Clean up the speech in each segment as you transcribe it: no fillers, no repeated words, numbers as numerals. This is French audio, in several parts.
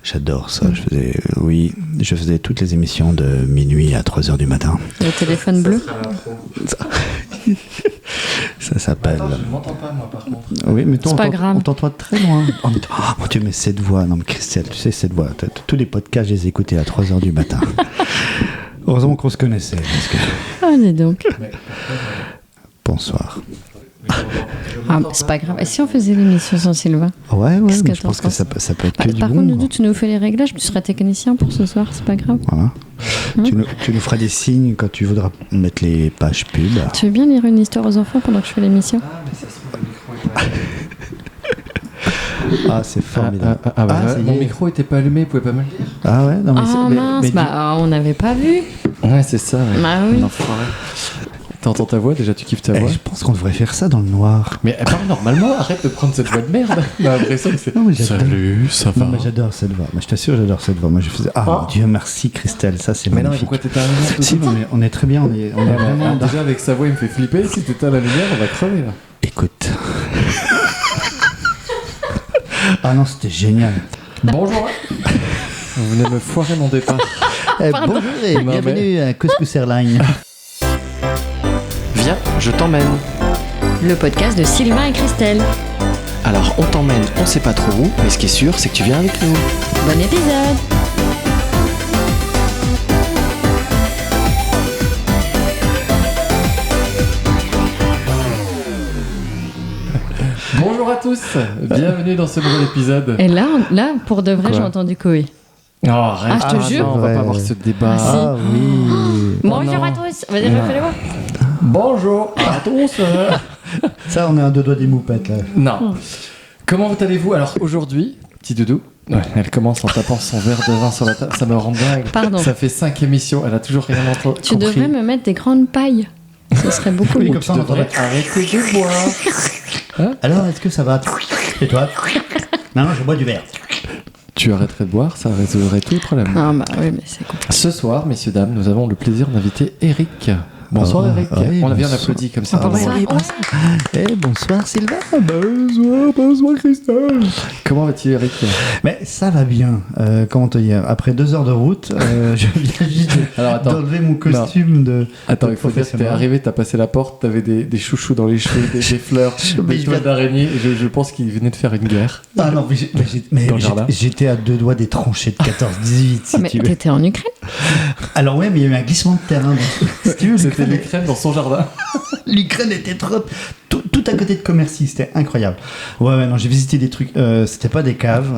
J'adore ça. Je faisais toutes les émissions de minuit à 3h du matin. Le téléphone bleu. Ça s'appelle... Attends, je ne m'entends pas, moi, par contre. Oui, mais toi, C'est pas grave. on t'entend de très loin. Oh mon Dieu, mais cette voix, non mais Christelle, tu sais, cette voix, tous les podcasts, je les écoutais à 3h du matin. Heureusement qu'on se connaissait. Parce que... Ah, dis donc. Bonsoir. Ah, c'est pas grave. Et si on faisait l'émission sans Sylvain? Ouais, Qu'est-ce que mais je pense t'en que ça peut être que du Par bon. contre, Doudou, tu nous fais les réglages, tu seras technicien pour ce soir, c'est pas grave. Voilà. Tu nous feras des signes quand tu voudras mettre les pages pub. Tu veux bien lire une histoire aux enfants pendant que je fais l'émission? Ah, mais ça se trouve, le micro est pas allumé. Ah, c'est formidable. Ça y Mon est. micro était pas allumé, vous pouvez pas me le dire? Ah ouais, non mais Ah mince, on n'avait pas vu. Ouais, c'est ça. Ouais. Bah oui. L'enfoiré. T'entends ta voix déjà, tu kiffes ta voix. je pense qu'on devrait faire ça dans le noir. Mais elle parle normalement, arrête de prendre cette voix de merde. On a l'impression que c'est. Non, mais j'adore. Salut, ça va. Non, mais j'adore cette voix. Mais je t'assure, j'adore cette voix. Moi, je faisais. Ah, mon Dieu, merci Christelle, ça c'est Mais non, mais magnifique. pourquoi t'éteins la lumière? Si, on est très bien, on est vraiment. Déjà, avec sa voix, il me fait flipper. Si t'éteins la lumière, on va crever là. Écoute. Ah non, c'était génial. Bonjour. Vous venez me foirer mon départ. Bonjour et Non, bienvenue à Couscous Airlines. Viens, je t'emmène. Le podcast de Sylvain et Christelle. Alors, on t'emmène, on sait pas trop où, mais ce qui est sûr, c'est que tu viens avec nous. Bon épisode. Bonjour à tous, bienvenue dans ce nouvel épisode. Et là, pour de vrai, Quoi j'ai entendu Koé. Oh, arrête. Ah, je te jure. non, on va Ouais. pas avoir ce débat. Ah, si. Ah oui. Bonjour non. à tous. Vas-y, refais-le moi. Bonjour à tous. Ça, on est un deux doigts des moupettes là. Non. Comment allez-vous? Alors aujourd'hui, petit doudou, elle commence en tapant son verre de vin sur la table, ça me rend dingue. Pardon. Ça fait 5 émissions, elle a toujours rien entendu. Tu devrais me mettre des grandes pailles. Ce serait beaucoup Oui, mieux. comme ça, Tu on devrais entendrait. arrêter de boire. Alors, est-ce que ça va? Et toi? Non, je bois du verre. Tu arrêterais de boire, ça résoudrait tous les problèmes. Ah bah oui, mais c'est compliqué. Ce soir, messieurs, dames, nous avons le plaisir d'inviter Eric. Bonsoir Ah, Eric. oui, On a bien bonsoir. applaudi comme ça. Bonsoir. Bonsoir Sylvain. Bonsoir Christophe. Comment vas-tu Eric? Mais ça va bien. Comment te dire? Après 2 heures de route, je viens juste Alors attends. d'enlever mon costume de. Attends, de il faut dire que t'es professionnel. arrivé, t'as passé la porte, t'avais des chouchous dans les cheveux, des fleurs, Mais des je toiles viens- d'araignée. Je pense qu'il venait de faire une guerre. Ah non, mais Dans le jardin. j'étais à 2 doigts des tranchées de 14-18 si Mais tu veux. t'étais en Ukraine? Alors ouais, mais il y a eu un glissement de terrain. Donc, si tu veux, C'était l'Ukraine dans son jardin. l'Ukraine était tout à côté de Commercy, c'était incroyable. Ouais, non, j'ai visité des trucs, c'était pas des caves,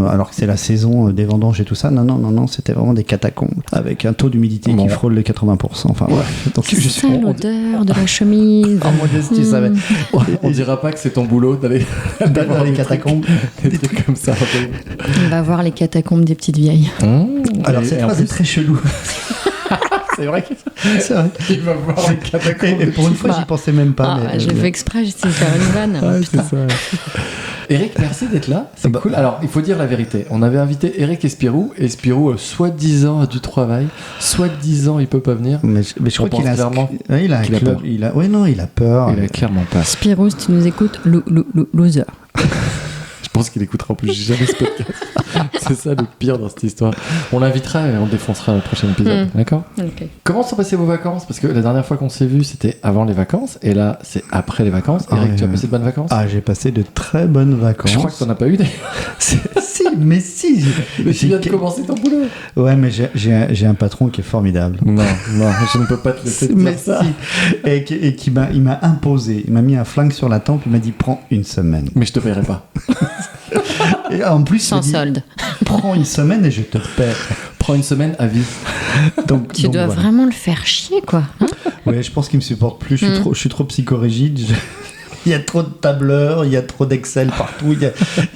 alors que c'est la saison des vendanges et tout ça. Non, c'était vraiment des catacombes avec un taux d'humidité Bon. qui frôle les 80%. Enfin, ouais. Donc C'est ça l'odeur de la chemise. En modestie, ça va. On dira pas que c'est ton boulot d'aller Dans les catacombes. des trucs comme ça. On va voir les catacombes des petites vieilles. Alors, Et cette en phrase plus, est très chelou. c'est vrai C'est vrai. qu'il va voir les catacombes. Et pour une fois, Bah, j'y pensais même pas. Ah, mais, j'ai fait exprès, j'essayais de faire une vanne. Ouais, Putain. c'est ça. Eric, merci d'être là. C'est Bah, cool. Alors, il faut dire la vérité. On avait invité Eric et Spirou. Et Spirou, soi-disant, a du travail. Soi-disant, il peut pas venir. Mais je crois On qu'il a, pense clairement ouais, il a un qu'il a club. peur. Il a peur. Il a clairement pas. Spirou, si tu nous écoutes, loser. Je pense qu'il écoutera en plus jamais ce podcast. C'est ça le pire dans cette histoire. On l'invitera et on le défoncera le prochain épisode. D'accord? Ok. Comment sont passées vos vacances? Parce que la dernière fois qu'on s'est vu, c'était avant les vacances. Et là, c'est après les vacances. Eric, tu as passé de bonnes vacances? Ah, j'ai passé de très bonnes vacances. Je crois que t'en as pas eu d'ailleurs. Si, mais si. Mais tu viens de commencer ton boulot. Ouais, mais j'ai un patron qui est formidable. Non, je ne peux pas te laisser Mais dire ça. si. Et il m'a imposé. Il m'a mis un flingue sur la tempe. Il m'a dit prends une semaine. Mais je te paierai pas. Et en plus, il Sans m'a dit solde. prends une semaine et je te paie. Prends une semaine à vie. Donc, Tu donc dois voilà. vraiment le faire chier, quoi. Hein? Ouais, je pense qu'il me supporte plus. Je suis trop psychorigide. Il y a trop de tableurs, il y a trop d'Excel partout.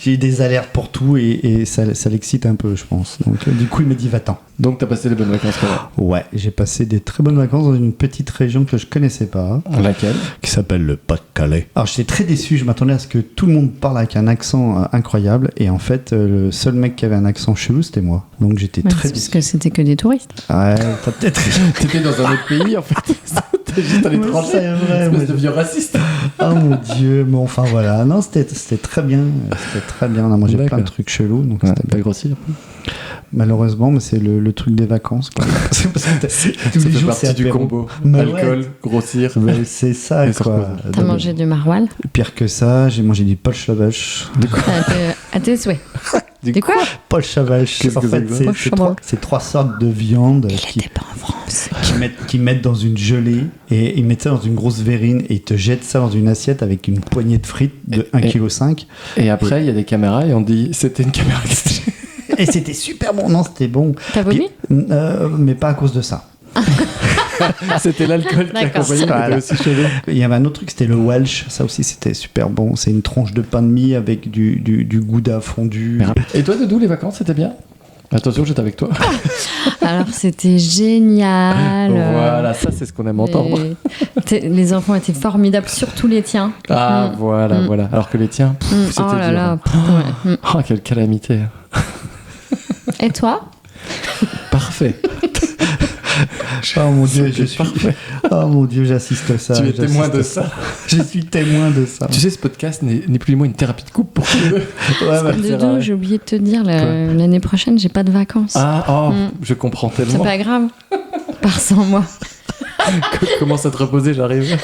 J'ai des alertes pour tout et ça l'excite un peu, je pense. Donc, du coup, il m'a dit va-t'en. Donc t'as passé les bonnes vacances quand même. Ouais, j'ai passé des très bonnes vacances dans une petite région que je connaissais pas, Laquelle? qui s'appelle le Pas-de-Calais. Alors j'étais très déçu, je m'attendais à ce que tout le monde parle avec un accent incroyable, et en fait le seul mec qui avait un accent chelou c'était moi. Donc j'étais Ouais, très c'est parce déçu. que c'était que des touristes. Ouais, t'as peut-être raison. T'étais dans un autre pays en fait. C'était juste un étranger. c'est vrai. Espèce de vieux raciste. Oh mon dieu, bon enfin voilà, non c'était très bien, Non, moi j'ai plein de D'accord. trucs chelous, donc Ouais, c'était pas bien. grossir. Malheureusement, mais c'est le truc des vacances, quoi. C'est parce que tous Ça les fait jours partie c'est du apéro. combo. Mais Alcool, ouais. grossir. Mais c'est ça, Et sur quoi. quoi T'as Donc, mangé du maroilles pire que ça, j'ai mangé du Paul Chavage. à tes souhaits. Du De quoi Paul Chavage, Qu'est-ce en que c'est fait, que ça c'est Paul trois, Chavage. c'est trois sortes de viande qui pas en France. mettent dans une gelée et ils mettent ça dans une grosse verrine et ils te jettent ça dans une assiette avec une poignée de frites de 1,5 kg. Et après, il y a des caméras et on dit c'était une caméra cachée. Et c'était super bon, non, c'était bon. T'as vomi Mais pas à cause de ça. C'était l'alcool qui D'accord. accompagnait, qui Voilà. était aussi chelou. Il y avait un autre truc, c'était le Welsh. Ça aussi, c'était super bon. C'est une tranche de pain de mie avec du gouda fondu. Et toi, Doudou, les vacances, c'était bien? Attention, j'étais avec toi. Alors c'était génial. Voilà, ça, c'est ce qu'on aime entendre. Les enfants étaient formidables, surtout les tiens. Ah, Mm. voilà, Mm. voilà. Alors que les tiens, c'était Oh là dur. là. Ouais. Oh, quelle calamité. Et toi? Parfait. Oh mon dieu, C'était parfait. Oh mon dieu, j'assiste à ça. Tu es témoin j'assiste de à ça. Je suis témoin de ça. Tu sais, ce podcast n'est ni plus ni moins une thérapie de couple pour tous les deux. Ouais, ouais. c'est Doudou, rare. j'ai oublié de te dire, l'année prochaine, j'ai pas de vacances. Ah, oh, Mm. je comprends C'est tellement. pas grave. Pars sans moi. Commence à te reposer, j'arrive.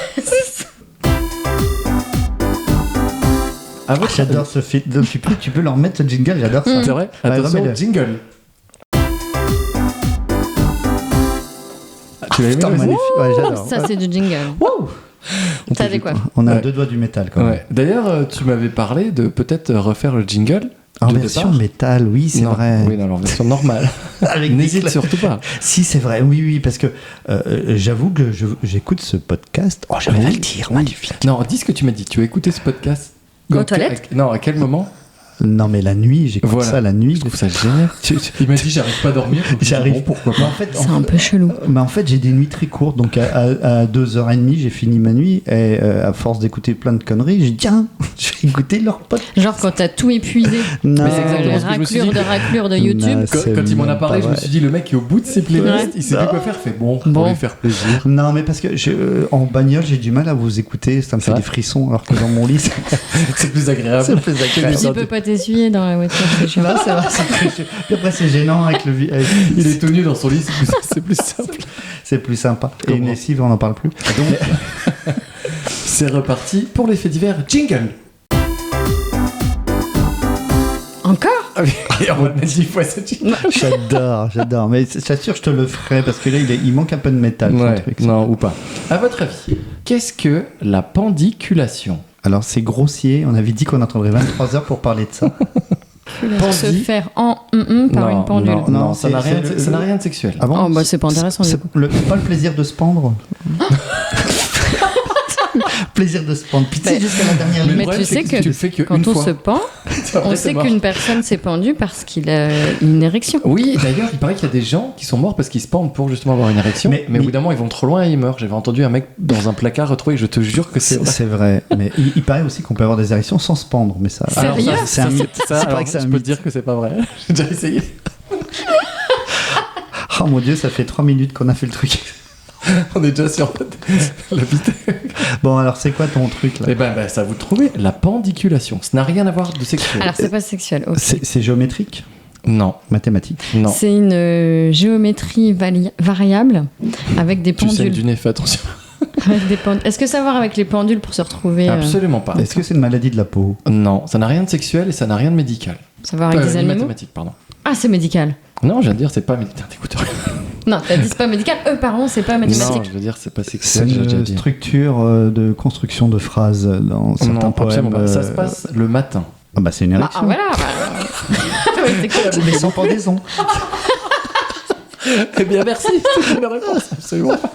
Ah, votre J'adore ce film. Donc, tu peux leur mettre ce jingle, j'adore ça. C'est vrai? Ouais, Attention, remets-le. jingle. Tu l'as aimé Putain, aussi? magnifique. Ouais, j'adore. Ça, c'est du jingle. On T'as peut- dit quoi? On a Ouais. deux doigts du métal quand même. Ouais. D'ailleurs, tu m'avais parlé de peut-être refaire le jingle. En de version départ. métal, oui, c'est Non, vrai. Oui, non, en version normale. Avec des N'hésite cla- surtout pas. Si, c'est vrai, oui, parce que j'avoue que j'écoute ce podcast. Oh, j'arrive à le dire, magnifique. Non, dis ce que tu m'as dit. Tu as écouté ce podcast Aux toilettes? Non, à quel moment? Non, mais la nuit, j'écoute Voilà. ça la nuit. Je trouve ça génial. Il m'a dit j'arrive pas à dormir. donc J'arrive. bon, pourquoi Mais pas. en fait, C'est un peu chelou. Mais en fait, j'ai des nuits très courtes, donc à 2h30, j'ai fini ma nuit, et à force d'écouter plein de conneries, j'ai dit, tiens, je vais écouter leur podcast. Genre quand t'as tout épuisé. Non, Mais c'est exactement Les ce que je me suis raclures de Non, YouTube. Quand, c'est quand il m'en a même parlé, pas je me vrai. suis dit le mec est au bout de ses playlists, Ouais. il sait plus quoi faire. Fait bon, pour Bon. lui faire plaisir. Non, mais parce que en bagnole, j'ai du mal à vous écouter, ça me fait vrai des frissons, alors que dans mon lit, C'est plus agréable. c'est plus agréable. Tu peux pas t'essuyer dans la voiture, c'est chiant. Là, c'est vrai, c'est très chiant. Puis après, c'est gênant avec le Il est tout nu dans son lit, c'est plus simple. c'est plus sympa. Et une Comment lessive, on n'en parle plus. Donc, c'est reparti pour les faits divers. Jingle. Encore? Et on va mettre 10 fois ce jingle. J'adore. Mais j'assure, je te le ferai, parce que là, il manque un peu de métal. son Ouais, truc. non, ou pas. À votre avis, qu'est-ce que la pendiculation? Alors, c'est grossier. On avait dit qu'on attendrait 23 heures pour parler de ça. Se Pendie- faire par une pendule. Non, Non, ça c'est- n'a rien, c'est le- ça n'a rien de sexuel. Ah bon Oh, bah c'est pas intéressant du C'est coup. pas le plaisir de se pendre. Plaisir de se pendre. Pitié jusqu'à la dernière Mais ligne. le Mais problème, tu c'est sais que que tu le fais qu'une quand on fois. se pend, Après, on c'est sait mort. qu'une personne s'est pendue parce qu'il a une érection. Oui, d'ailleurs, il paraît qu'il y a des gens qui sont morts parce qu'ils se pendent pour justement avoir une érection. Mais au bout d'un moment, ils vont trop loin et ils meurent. J'avais entendu un mec dans un placard retrouvé, je te jure que c'est vrai. C'est vrai. Mais il paraît aussi qu'on peut avoir des érections sans se pendre. Mais ça. Alors, Sérieux ça, C'est un mythe. ça, C'est alors, vrai que c'est je un peux te mythe. dire que c'est pas vrai. J'ai déjà essayé. Oh mon dieu, ça fait 3 minutes qu'on a fait le truc. On est déjà sur la vitesse. Bon, alors c'est quoi ton truc là? Eh ben, ça vous trouvez la pendiculation. Ça n'a rien à voir de sexuel. Alors c'est pas sexuel. Ok. C'est géométrique? Non, Mathématique? non. C'est une géométrie variable avec des Tu saignes pendules. du nez, fais attention. Est-ce que ça a à voir avec les pendules pour se retrouver Absolument pas. Est-ce que c'est une maladie de la peau? Non, ça n'a rien de sexuel et ça n'a rien de médical. Ça va avec des Ni animaux? mathématique, pardon. Ah, c'est médical. Non, je viens de dire, c'est pas médical. T'écoutes rien. Non, t'as dit c'est pas médical. Pardon, c'est pas Non, mathématique. je veux dire, c'est pas C'est sexuel, j'ai déjà une dit. structure de construction de phrases dans certains Non, absolument poèmes. pas. Ça se passe le matin. Ah bah c'est une Ah érection. voilà. Oui, c'est cool. Mais sans pendaison. Eh bien, merci. C'est une bonne réponse. Absolument pas.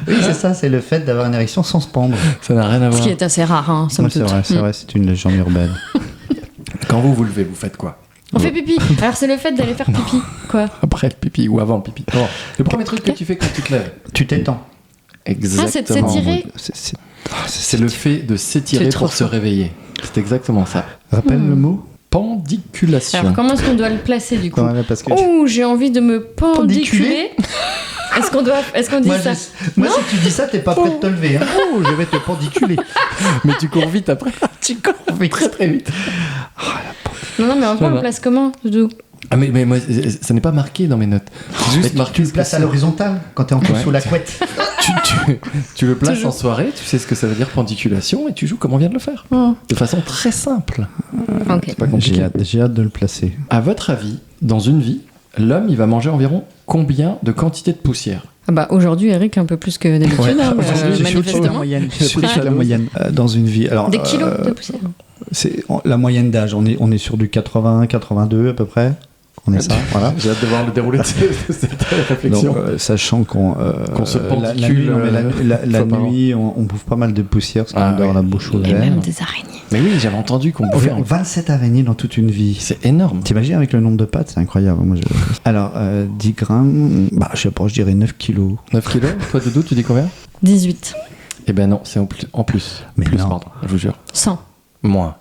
Oui, c'est ça, c'est le fait d'avoir une érection sans se pendre. Ça n'a rien à Ce voir. qui est assez rare, hein, somme Ouais, c'est toute. vrai, c'est vrai, c'est une légende urbaine. Quand vous vous levez, vous faites quoi? On fait pipi. Alors c'est le fait d'aller faire pipi. Quoi? Après le pipi ou avant le pipi? Bon, le premier truc que tu fais quand tu te lèves. Tu t'étends. Exactement. Ah, c'est de s'étirer. C'est le fait de s'étirer C'est trop pour se réveiller. C'est exactement ça. Rappelle le mot. Pendiculation. Alors comment est-ce qu'on doit le placer du coup? Ouais, parce que Oh, j'ai envie de me pendiculer. Est-ce qu'on dit Moi, ça? moi si tu dis ça, t'es pas prêt de te lever. Hein. Oh, je vais te pendiculer. Mais tu cours vite après. Tu cours vite. Très très vite. Non, mais en gros, on le place comment, Doudou? Ah mais moi, ça n'est pas marqué dans mes notes. C'est juste marqué. Tu le places à l'horizontale quand t'es encore sous la couette. Tu le places en soirée, tu sais ce que ça veut dire pendiculation et tu joues comme on vient de le faire. De façon très simple. Ok. C'est pas compliqué. J'ai hâte de le placer. À votre avis, dans une vie, l'homme il va manger environ combien de quantité de poussière? Ah bah, aujourd'hui, Eric, un peu plus que d'habitude, hein, Je suis au-dessus de la manifestement. moyenne. Je suis au-dessus de la moyenne dans une vie. Alors, Des kilos de poussière. c'est la moyenne d'âge. On est sur du 81, 82 à peu près. On est ça, voilà. J'ai hâte de voir le déroulé de cette réflexion. Donc, sachant qu'on se la pendicule, nuit, non, mais la fois par nuit on bouffe pas mal de poussière parce qu'on Ah, dort oui. la bouche Et ouverte. même des araignées. Mais oui, j'avais entendu qu'on On bouffait fait 27 araignées dans toute une vie. C'est énorme. T'imagines avec le nombre de pattes, c'est incroyable. Moi, alors, 10 grammes, bah, je sais pas, je dirais 9 kilos. 9 kilos. Toi, Doudou, tu dis combien? 18. Eh ben non, c'est en plus. Mais plus, non. pardon, je vous jure. 100. Moins.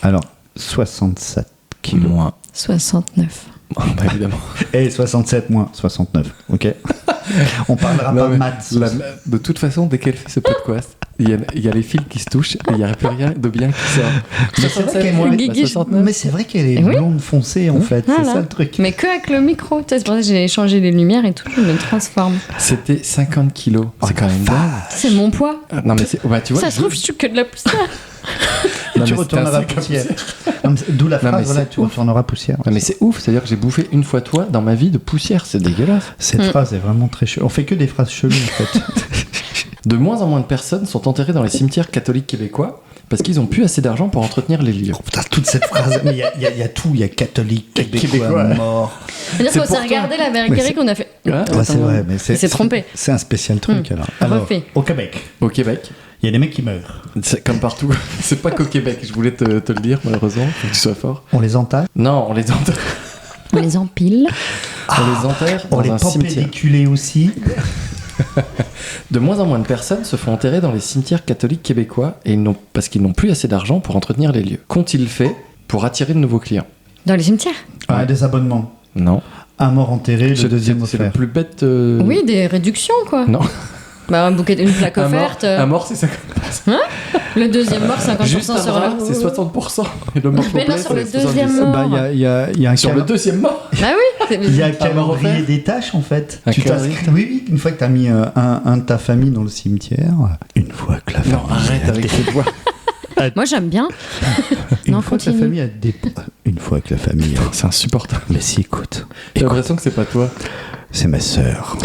Alors, 67 kilos. Moins. 69. Bah évidemment. Et 67 moins 69, ok. On parlera Non, pas mais maths. de toute façon, dès qu'elle fait ce podcast, il y a les fils qui se touchent et il n'y a plus rien de bien qui sort. Mais c'est vrai qu'elle- moins, Guigui, bah, 69. Mais c'est vrai qu'elle est Oui. blonde foncée en fait, c'est Voilà. ça le truc. Mais que avec le micro. Tu sais, c'est pour ça que j'ai changé les lumières et tout, je me transforme. C'était 50 kilos. C'est quand même dingue. C'est mon poids. Non mais bah, tu vois. Ça se trouve, je suis que de la poussière. Et Non, tu mais retourneras c'était un poussière. Non, mais D'où la Non, mais phrase, voilà, c'est tu ouf. retourneras poussière. Non, mais c'est ouf, c'est-à-dire que j'ai bouffé une fois toi dans ma vie de poussière, c'est dégueulasse. Cette phrase est vraiment très chelou. On fait que des phrases cheloues en fait. De moins en moins de personnes sont enterrées dans les cimetières catholiques québécois parce qu'ils ont plus assez d'argent pour entretenir les lieux. Oh, putain, toute cette phrase, mais il y a tout, il y a catholique, québécois, mort. C'est-à-dire C'est qu'on s'est pour toi. regardé la Mais Eric, c'est- on a fait. Ouais, Ouais, c'est vrai, mais Il s'est trompé. C'est un spécial truc alors. Refait. Au Québec, Au Québec, il y a des mecs qui meurent. c'est comme partout. C'est pas qu'au Québec, je voulais te le dire malheureusement, faut que tu sois fort. On les entaille, Non, on les enterre, On les empile. on les enterre on dans les un cimetière. pampédiculés aussi. De moins en moins de personnes se font enterrer dans les cimetières catholiques québécois et parce qu'ils n'ont plus assez d'argent pour entretenir les lieux. Qu'ont-ils fait pour attirer de nouveaux clients? Dans les cimetières. Ouais, des abonnements. Non. Un mort enterré, le deuxième c'est le offert. plus bête. Oui, des réductions, quoi. Non. Bah, un bouquet, une plaque offerte. Un mort, c'est 50%. Le deuxième mort, 50% Juste un sur bras, le. c'est 60%. Et le mort Mais non, complet, sur le c'est deuxième 70. mort. Bah, il y a un Sur le deuxième mort. Bah oui. Il y a un Un mort calendrier offert. des tâches en fait. Un Tu calendrier. t'inscris. Oui, une fois que tu as mis un de ta famille dans le cimetière, une fois que la famille. Non, arrête avec cette voix. Moi, j'aime bien. Une Non, fois que la continue. famille a une fois que la famille a. C'est insupportable. Mais si, écoute. J'ai l'impression que c'est pas toi. C'est ma sœur.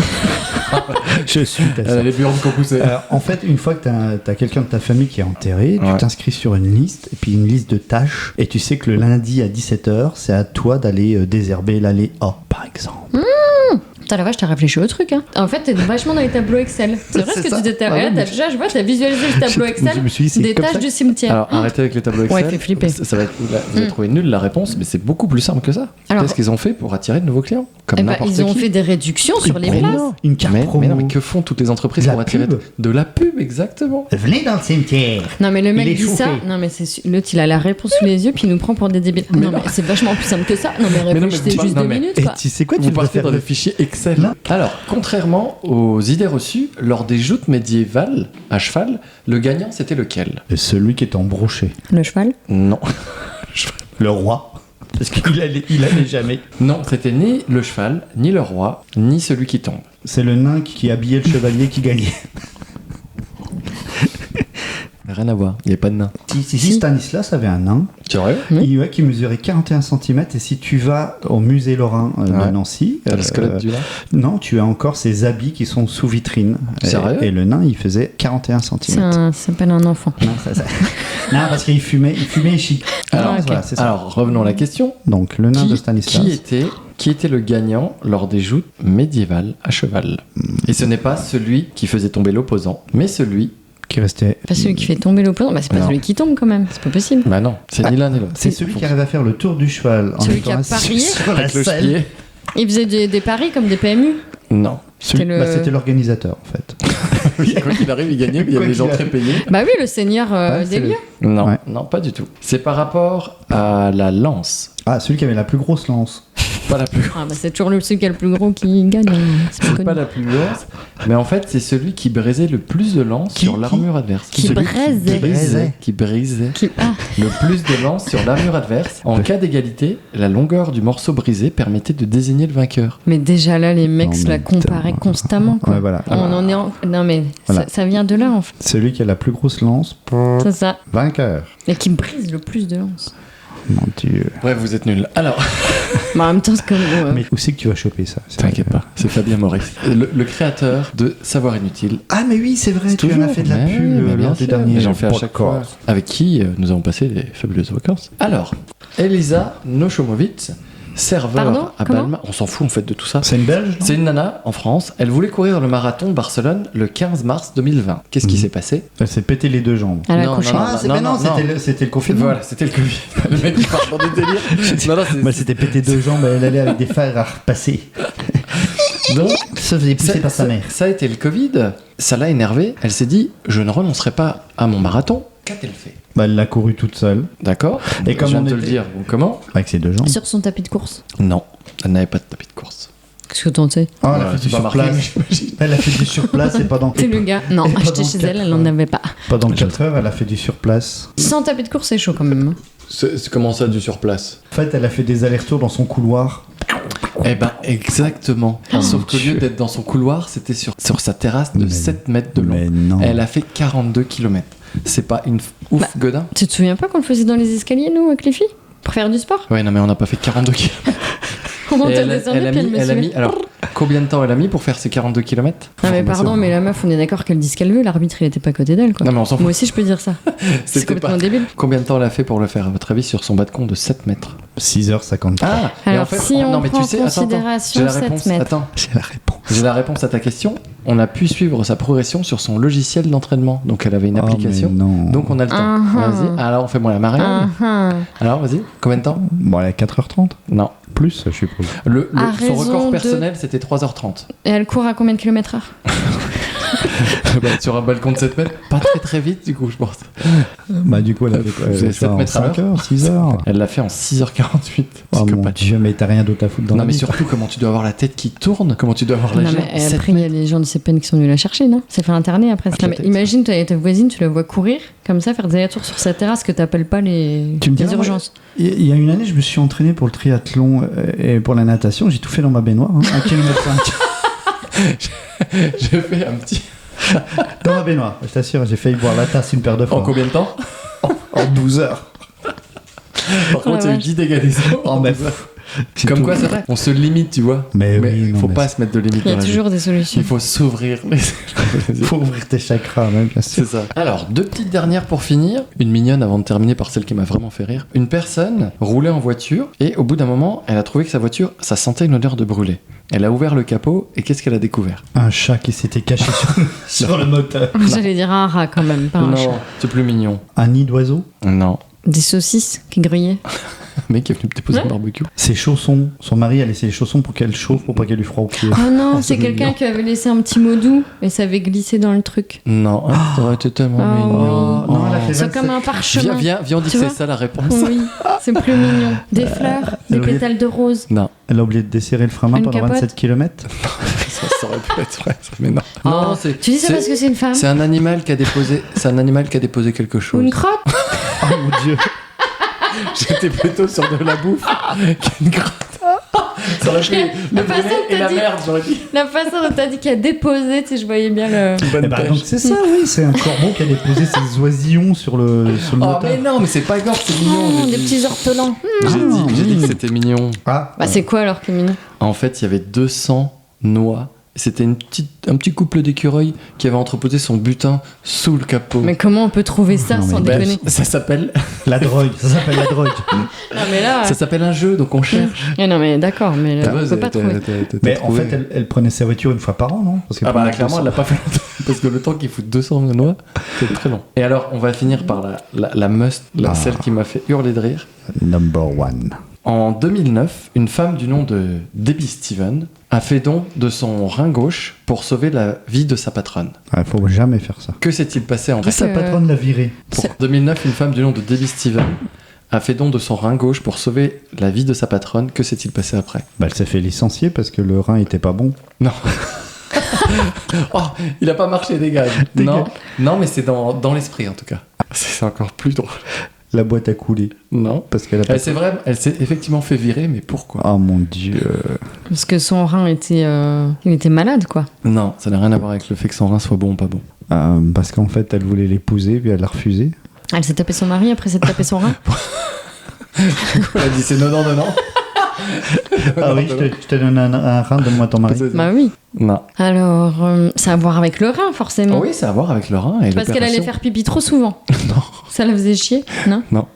Je suis ta Elle a sœur. les burnes qu'on poussait. En fait, une fois que tu as quelqu'un de ta famille qui est enterré, Ouais. tu t'inscris sur une liste, et puis une liste de tâches, et tu sais que le lundi à 17h, c'est à toi d'aller désherber l'allée A, par exemple. Putain, la vache, t'as réfléchi au truc, hein. En fait, t'es vachement dans les tableaux Excel. C'est vrai C'est ce que ça. tu disais. Ah ouais, Là, mais t'as déjà, je vois, t'as visualisé le tableau Je Excel me suis dit, c'est des comme tâches ça. du cimetière. Alors arrêtez avec les tableaux Excel. Ouais, fait flipper. Ça va être, vous avez trouvé nulle la réponse, mais c'est beaucoup plus simple que ça. Alors- Qu'est-ce qu'ils ont fait pour attirer de nouveaux clients? Comme Eh ben, n'importe ils ont qui. fait des réductions sur les Mais places. non. Une carte promo. Mais non, mais que font toutes les entreprises De la pour attirer pub. de la pub, exactement. Venez dans le cimetière. Non, mais le mec Il est dit ça. chauffé. Non, mais l'autre, il a la réponse sous les yeux, puis il nous prend pour des débiles. Non, mais c'est vachement plus simple que ça. Non, mais non, mais réfléchissez dis- juste non, 2 mais- minutes, Et quoi. tu sais quoi, tu Vous devrais partez faire dans le- des fichiers Excel. Non. Alors, contrairement aux idées reçues, lors des joutes médiévales à cheval, le gagnant c'était lequel? Celui qui est embroché. Le cheval. Non. Le roi. Parce qu'il allait jamais. Non, c'était ni le cheval, ni le roi, ni celui qui tombe. C'est le nain qui habillait le chevalier qui gagnait. Rien à voir, il n'y a pas de nain. Si Stanislas avait un nain, Sérieux? qui mesurait 41 cm, et si tu vas au musée Lorrain de Ouais. Nancy, T'as le squelette du nain? non, tu as encore ses habits qui sont sous vitrine. Sérieux? Et le nain, il faisait 41 cm. Ça s'appelle un enfant. Non, non, parce qu'il fumait chic. Alors, ok. voilà, c'est ça. Alors, revenons à la question. Donc, le nain de Stanislas. Qui était le gagnant lors des joutes médiévales à cheval? Et ce n'est pas celui qui faisait tomber l'opposant, mais celui... Qui restait. Pas celui qui fait tomber l'opposant. Bah, c'est pas Non. celui qui tombe quand même. C'est pas possible. Bah non, c'est ni l'un ni l'autre. C'est celui qui arrive à faire le tour du cheval en Celui étant qui a assis parié sur la Avec le selle. pied. Il faisait des paris comme des PMU. Non. C'était l'organisateur en fait. Oui, quoi qu'il arrive, il gagnait, mais il y Quoi avait des gens qu'il très payés. Bah oui, le seigneur Ouais, des c'est le- lieux. Non, Ouais. non, pas du tout. C'est par rapport à la lance. Ah, celui qui avait la plus grosse lance. pas la plus Ah, bah, c'est toujours celui qui est le plus gros qui gagne. Hein. C'est pas C'est connu. pas la plus grosse, mais en fait, c'est celui qui brisait le plus de lances Qui- sur l'armure adverse. Qui Celui braisait. Qui brisait Ah, le plus de lances sur l'armure adverse. En cas d'égalité, la longueur du morceau brisé permettait de désigner le vainqueur. mais déjà là, les mecs Non, se mais la comparaient putain. constamment. Quoi. Ouais, voilà. On en est en... Non, mais Voilà. ça vient de là, en fait. Celui qui a la plus grosse lance, C'est ça. vainqueur. Et qui brise le plus de lances. Mon Dieu. Bref, vous êtes nuls. Alors, Mais en même temps, c'est comme. Mais où c'est que tu vas choper ça? t'inquiète pas, c'est Fabien Maurice, le créateur de Savoir Inutile. Ah, mais oui, c'est vrai, tu en as Toujours, fait de la mais pub oui, mais bien lors du sûr. dernier Et j'en fais à chaque fois. podcast. Avec qui nous avons passé des fabuleuses vacances. Alors, Elisa Nochomovitz, serveur Pardon, à comment Balma. On s'en fout en fait de tout ça. C'est une Belge, non? C'est une nana en France. Elle voulait courir le marathon de Barcelone le 15 mars 2020. Qu'est-ce qui Mhm. s'est passé? Elle s'est pété les deux jambes. Elle a Non, accouché. non, Ah, c'est mais non, c'était le confinement. Voilà, c'était le Covid. Le mec qui part dans des délires. Non, non, Moi, elle s'était pété deux jambes, elle allait avec des fers à repasser. Donc, Ça faisait pousser par sa mère. ça a été le Covid. Ça l'a énervée. Elle s'est dit, je ne renoncerai pas à mon marathon. Qu'a-t-elle fait? Bah, elle l'a couru toute seule, D'accord. Et comme je viens on de te le était- dire. Bon, comment? avec ses deux jambes. Sur son tapis de course. Non, elle n'avait pas de tapis de course. Qu'est-ce que t'en sais? Ah, elle a Ouais, fait c'est du pas marqué, surplace. j'imagine. Elle a fait du surplace et pendant, C'est le gars. Non, Et pendant acheté chez elle, 4 elle n'en avait pas. pendant 4 heures, elle a fait du surplace. Sans tapis de course, c'est chaud quand même. hein. C'est comment ça, du surplace? En fait, elle a fait des allers-retours dans son couloir. Eh ben, exactement. Oh, Sauf mon qu'au Dieu. lieu d'être dans son couloir, c'était sur sa terrasse de Mais- 7 mètres de long. Mais non. Elle a fait 42 km. C'est pas une ouf, Bah. Godin? Tu te souviens pas qu'on le faisait dans les escaliers, nous, avec les filles? Pour faire du sport? Ouais, non, mais on n'a pas fait 42 km. On montait elle, descendu, elle a puis mis, me elle a mis. suivait. Alors, combien de temps elle a mis pour faire ces 42 km? Non mais pardon, mais la meuf, on est d'accord qu'elle dit ce qu'elle veut, l'arbitre il était pas à côté d'elle quoi. Non, mais on s'en fout. Moi aussi je peux dire ça. C'est C'était complètement pas- débile. Combien de temps elle a fait pour le faire, à votre avis, sur son bas de compte de 7 mètres? 6h54. Ah et Alors en fait, si on non, mais prend tu sais, en attends, considération j'ai la 7 réponse. mètres. Attends, J'ai la réponse. j'ai la réponse à ta question. On a pu suivre sa progression sur son logiciel d'entraînement. Donc, elle avait une Oh, application. mais non. Donc, on a le temps. Ah, Vas-y. Alors, fais-moi la marée. Alors, vas-y. Combien de temps? Bon, elle a 4h30. Non. Plus, je suppose. À Son raison record de- personnel, c'était 3h30. Et elle court à combien de kilomètres heure? Bah, sur un balcon de 7 mètres, pas très très vite, du coup, je pense. Bah, du coup, elle a fait quoi? Vous avez 7 mètres à l'heure 5h, 6h. Elle l'a fait en 6h48. Oh mon Psychopathe. Dieu, mais t'as rien d'autre à foutre dans Non, la mais vie. surtout, comment tu dois avoir la tête qui tourne, comment tu dois avoir la Non jambe. mais après il y a des gens de ces peines qui sont venus la chercher, non? Ça fait interner après. Avec Non la mais tête. imagine ta voisine, tu la vois courir comme ça, faire des allers-retours sur sa terrasse que t'appelles pas les Tu me diras, urgences. Il y a une année, je me suis entraîné pour le triathlon et pour la natation. J'ai tout fait dans ma baignoire. Hein, 1,5 km. J'ai fait un petit. Dans ma baignoire, je t'assure, j'ai failli boire la tasse une paire de En fois. combien de temps? En 12 heures. Par contre, il y a eu vache. 10 dégainaisons. Oh, mais Comme quoi, c'est vrai. On se limite, tu vois. Mais oui, non, faut mais pas se mettre de limite Il y dans a la vie. toujours des solutions. Il faut s'ouvrir. faut ouvrir tes chakras, même, bien C'est sûr. ça. Alors, deux petites dernières pour finir. Une mignonne avant de terminer par celle qui m'a vraiment fait rire. Une personne roulait en voiture et au bout d'un moment, elle a trouvé que sa voiture, ça sentait une odeur de brûlé. Elle a ouvert le capot et qu'est-ce qu'elle a découvert? Un chat qui s'était caché sur le moteur. J'allais dire un rat quand même, pas un chat. Non, c'est plus mignon. Un nid d'oiseau. Non. Des saucisses qui grillaient. Un mec qui est venu me déposer Ouais. un barbecue. Ses chaussons. Son mari a laissé les chaussons pour qu'elle chauffe, pour pas qu'elle lui froid au pied. Oh non, c'est c'est quelqu'un mignon. qui avait laissé un petit mot doux et ça avait glissé dans le truc. Non, ça aurait été tellement Oh. mignon. Non, elle a fait C'est 27. comme un Viens, parchemin. viens, on dit Tu que c'est vois ça la réponse. Oui, c'est plus mignon. Des fleurs, des elle aurait- pétales de rose. Non, Elle a oublié de desserrer le frein à main Une pendant capote. 27 km. ça aurait pu être vrai, ça, mais non. Non, Oh. c'est. Tu dis ça c'est- parce que c'est une femme C'est un animal qui a déposé. C'est un animal qui a déposé quelque ou chose. une crotte? Oh mon Dieu. J'étais plutôt sur de la bouffe qu'une grotte. Ça aurait pu La le façon brûler dont et t'as la dit. merde, j'aurais dit. La façon dont t'as dit qu'il a déposé, tu sais, je voyais bien le. Bonne Eh ben, pêche. donc c'est ça, oui, c'est un corbeau qui a déposé ses oisillons sur le Oh, moteur. mais non, mais c'est pas grave, c'est mignon. Oh, j'ai des dit. petits ortolans. J'ai dit que c'était mignon. Ah, Bah, c'est quoi alors que mignon? En fait, il y avait 200 noix. C'était un petit couple d'écureuils qui avait entreposé son butin sous le capot. Mais comment on peut trouver ça Non, mais sans bah, déconner? Ça s'appelle la drogue, ça s'appelle la drogue. Non, mais là. ça s'appelle un jeu, donc on cherche. Non, mais d'accord, mais T'as- on peut pas t'as- trouver. t'as Mais en trouvé. fait, elle prenait sa voiture une fois par an, non? Parce que Ah bah pendant clairement 200 elle l'a pas fait longtemps parce que le temps qu'il fout 200 noix c'est très long. Et alors on va finir par la must, Ah. celle qui m'a fait hurler de rire. Number one. En 2009, une femme du nom de Debbie Steven a fait don de son rein gauche pour sauver la vie de sa patronne. Il faut jamais faire ça. Que s'est-il passé en Après, fait sa patronne l'a viré. Pour 2009, une femme du nom de Debbie Steven a fait don de son rein gauche pour sauver la vie de sa patronne. Que s'est-il passé après? Bah, elle s'est fait licencier parce que le rein était pas bon. Non. Oh, il a pas marché, dégage. Non, mais c'est dans l'esprit en tout cas. C'est encore plus drôle. La boîte a coulé. Non. Parce qu'elle a pas... Elle s'est effectivement fait virer, mais pourquoi? Oh mon Dieu. Parce que son rein était, il était malade, quoi. Non, ça n'a rien à voir avec le fait que son rein soit bon ou pas bon. Parce qu'en fait, elle voulait l'épouser, puis elle l'a refusé. Elle s'est tapé son mari après s'être tapé son rein. Elle a dit c'est non. Ah oui, je te donne un rein, donne-moi ton mari. Bah oui. Non. Alors, ça a à voir avec le rein, forcément. Oh oui, ça a à voir avec le rein et Parce qu'elle allait faire pipi trop souvent. Non. Ça la faisait chier, non? Non.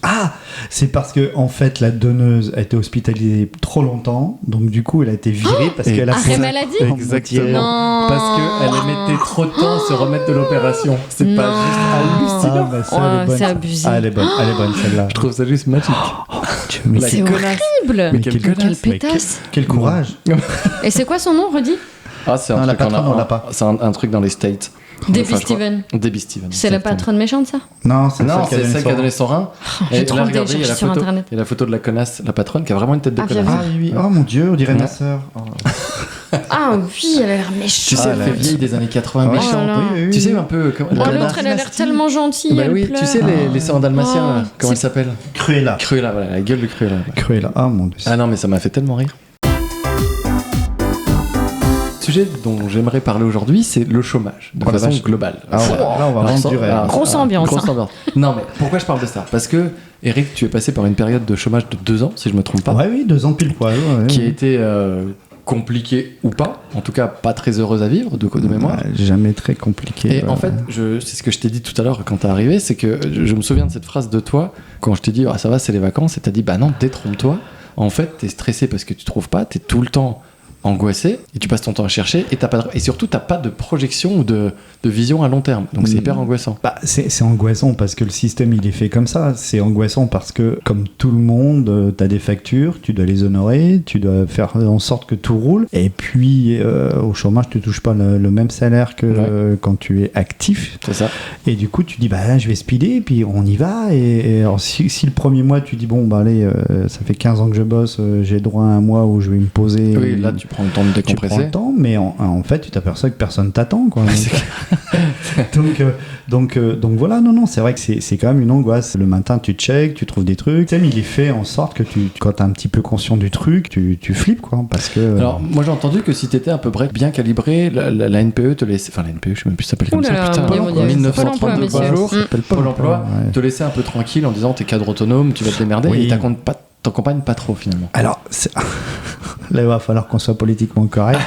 Ah, c'est parce que en fait la donneuse a été hospitalisée trop longtemps, donc du coup elle a été virée parce qu'elle a Arrêt fait maladie. Exactement. Non. Parce qu'elle mettait trop de temps à se remettre de l'opération. C'est pas Non. juste hallucinant. Ah, bah, ça, elle est bonne. C'est abusé. Ah, elle est bonne celle-là. Je trouve ça juste magique. Oh, Dieu, mais La C'est connasse. horrible. Mais quelle connasse. Quelle pétasse. quel courage. Et c'est quoi son nom, redis? Ah, c'est un Non, la truc patronne, on l'a pas. C'est un truc dans les States. Debbie Enfin, je crois- Steven. Debbie Steven. C'est la exactement. patronne méchante, ça? Non, c'est Non, c'est celle celle qui a donné son rein. J'ai Et trop là, envie d'aller regardez, il y a chercher la sur photo. Internet. Il y a la photo de la connasse, la patronne, qui a vraiment une tête de Ah, connasse. bien Ah oui, oh mon Dieu, on dirait ma sœur. Oh. Ah oui, elle a l'air méchante. Tu sais, elle la- fait vieille des années 80, Ouais. méchante. Oh là là. Oui, oui, Tu sais oui. un peu comme Oh, La l'autre, elle a l'air dynastie. tellement gentille. Bah elle oui, pleure. tu sais les sœurs dalmatiens, là, Oh, comment elles c'est- s'appellent? Cruella. Cruella, voilà, la gueule de Cruella. Cruella, ah mon Dieu. Ah non, mais ça m'a fait tellement rire. Le sujet dont j'aimerais parler aujourd'hui, c'est le chômage, de Oh la façon vache. globale. Ah ouais, là on va vendre du rêve. Grosse ambiance, Grosse hein. ambiance. Non, mais pourquoi je parle de ça? Parce que, Eric, tu es passé par une période de chômage de 2 ans, si je me trompe pas, Ouais, oui, 2 ans pile poil. Ouais, qui a ouais. été compliquée ou pas, en tout cas pas très heureuse à vivre, de mémoire. Ouais, jamais très compliqué. Et en fait, c'est ce que je t'ai dit tout à l'heure quand t'es arrivé, c'est que je me souviens de cette phrase de toi, quand je t'ai dit ah, ça va, c'est les vacances, et t'as dit bah non, détrompe-toi. En fait, t'es stressé parce que tu trouves pas, t'es tout le temps angoissé, et tu passes ton temps à chercher, et surtout t'as pas de projection ou de vision à long terme. Donc c'est hyper angoissant. Bah, c'est angoissant parce que le système il est fait comme ça. C'est angoissant parce que, comme tout le monde, t'as des factures, tu dois les honorer, tu dois faire en sorte que tout roule. Et puis, au chômage, tu touches pas le même salaire que quand tu es actif. C'est ça. Et du coup, tu dis, bah là, je vais speeder, puis on y va. Et alors, si le premier mois, tu dis, bon, bah allez, ça fait 15 ans que je bosse, j'ai droit à un mois où je vais me poser. Oui, là tu prends le temps de tu prends décompresser. le temps, mais en fait, tu t'aperçois que personne t'attend, quoi. Donc voilà, non, c'est vrai que c'est quand même une angoisse. Le matin, tu check, tu trouves des trucs. Le système, il est fait en sorte que quand t'es un petit peu conscient du truc, tu flippes, quoi, parce que... Alors, moi j'ai entendu que si t'étais à peu près bien calibré, la NPE te laissait. Enfin, la NPE, je sais même plus si ça s'appelle comme Ouh là ça. là, Putain, mon Dieu, 1932 Pôle emploi, par jour. messieurs. Pôle emploi ouais. te laissait un peu tranquille en disant t'es cadre autonome, tu vas te démerder, Oui. et t'accompagnes pas trop finalement. Alors, là, il va falloir qu'on soit politiquement correct.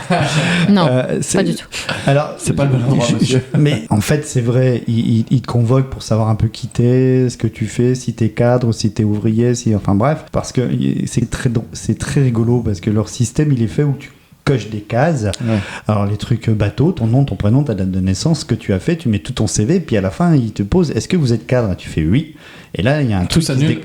Non, C'est- pas du tout. Alors, C'est pas le bon endroit, monsieur. Mais en fait, c'est vrai, il te convoque pour savoir un peu qui t'es, ce que tu fais, si t'es cadre, si t'es ouvrier, enfin bref, parce que c'est très rigolo, parce que leur système, il est fait où tu coches des cases. Ouais. Alors, les trucs bateaux, ton nom, ton prénom, ta date de naissance, ce que tu as fait, tu mets tout ton CV, puis à la fin, il te pose, est-ce que vous êtes cadre? Tu fais oui. Et là, il y a un Tout truc qui s'annule.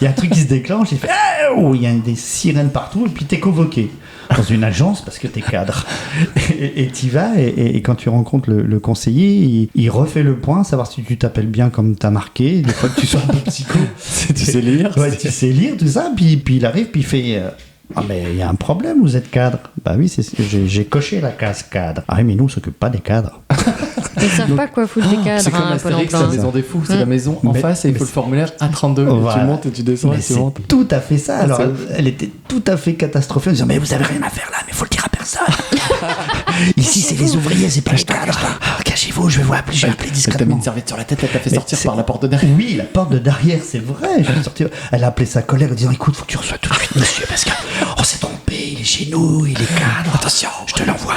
il y a un truc qui se déclenche, il fait ah, oh, il y a des sirènes partout, et puis t'es convoqué dans une agence parce que t'es cadre. Et t'y vas, et quand tu rencontres le conseiller, il refait le point, savoir si tu t'appelles bien comme t'as marqué, des fois que tu sois un peu psycho. Tu sais lire. Ouais, tu sais lire, tout ça, puis il arrive, puis il fait ah, mais il y a un problème, vous êtes cadre. Bah oui, j'ai coché la case cadre. Ah oui, mais nous, on s'occupe pas des cadres. Ils savent pas quoi foutre des cadres. C'est comme hein, Pôle Astérix, emploi. la maison des fous, c'est la maison en Mais- face et il faut mais le formulaire A32. Et Voilà. tu montes et tu descends Mais et tu c'est montes. tout à fait ça. Alors, C'est- elle était tout à fait catastrophée en disant mais vous avez rien à faire là, mais faut le dire à personne. Ici, c'est les ouvriers, c'est pas les cadres. Ah, cachez-vous, je vais vous appeler, Elle t'a mis discrètement. une serviette sur la tête, elle t'a fait Mais sortir c'est- par la porte de derrière. Oui, la porte de derrière, c'est vrai. Je vais sortir. Elle a appelé sa collègue en disant écoute, faut que tu reçoives tout de suite monsieur parce que on s'est trompé, il est chez nous, il est cadre. Attention, je te l'envoie.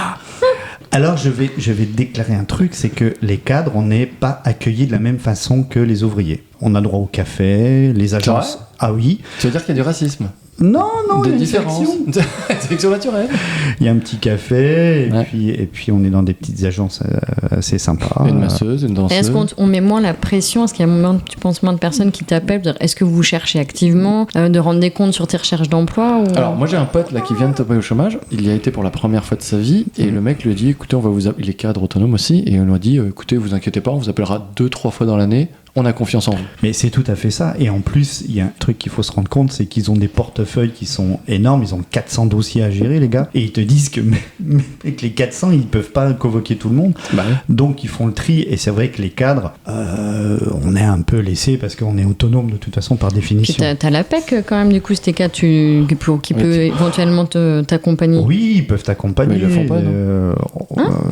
Alors je vais déclarer un truc, c'est que les cadres, on n'est pas accueillis de la même façon que les ouvriers. On a droit au café, les agences. vrai Ah oui. Tu veux dire qu'il y a du racisme? Non, il y Des a une différences? sélection. Sélection naturelle. Il y a un petit café, Ouais. et puis on est dans des petites agences assez sympas. Une masseuse, une Et danseuse. est-ce qu'on met moins la pression? Est-ce qu'il y a tu penses moins de personnes qui t'appellent pour dire, est-ce que vous cherchez activement de rendre des comptes sur tes recherches d'emploi ou... Alors moi j'ai un pote là qui vient de taper au chômage, il y a été pour la première fois de sa vie et le mec lui a dit écoutez il est cadre autonome aussi et on lui a dit écoutez vous inquiétez pas on vous appellera 2-3 fois dans l'année, on a confiance en vous. Mais c'est tout à fait ça. Et en plus, il y a un truc qu'il faut se rendre compte, c'est qu'ils ont des portefeuilles qui sont énormes. Ils ont 400 dossiers à gérer, les gars. Et ils te disent que avec les 400, ils peuvent pas convoquer tout le monde. Bah ouais. Donc, ils font le tri. Et c'est vrai que les cadres, on est un peu laissés parce qu'on est autonome de toute façon par Puis définition. t'as la PEC quand même, du coup, c'était cas qui peut éventuellement t'accompagner. Oui, ils peuvent t'accompagner. Mais ils le font pas, non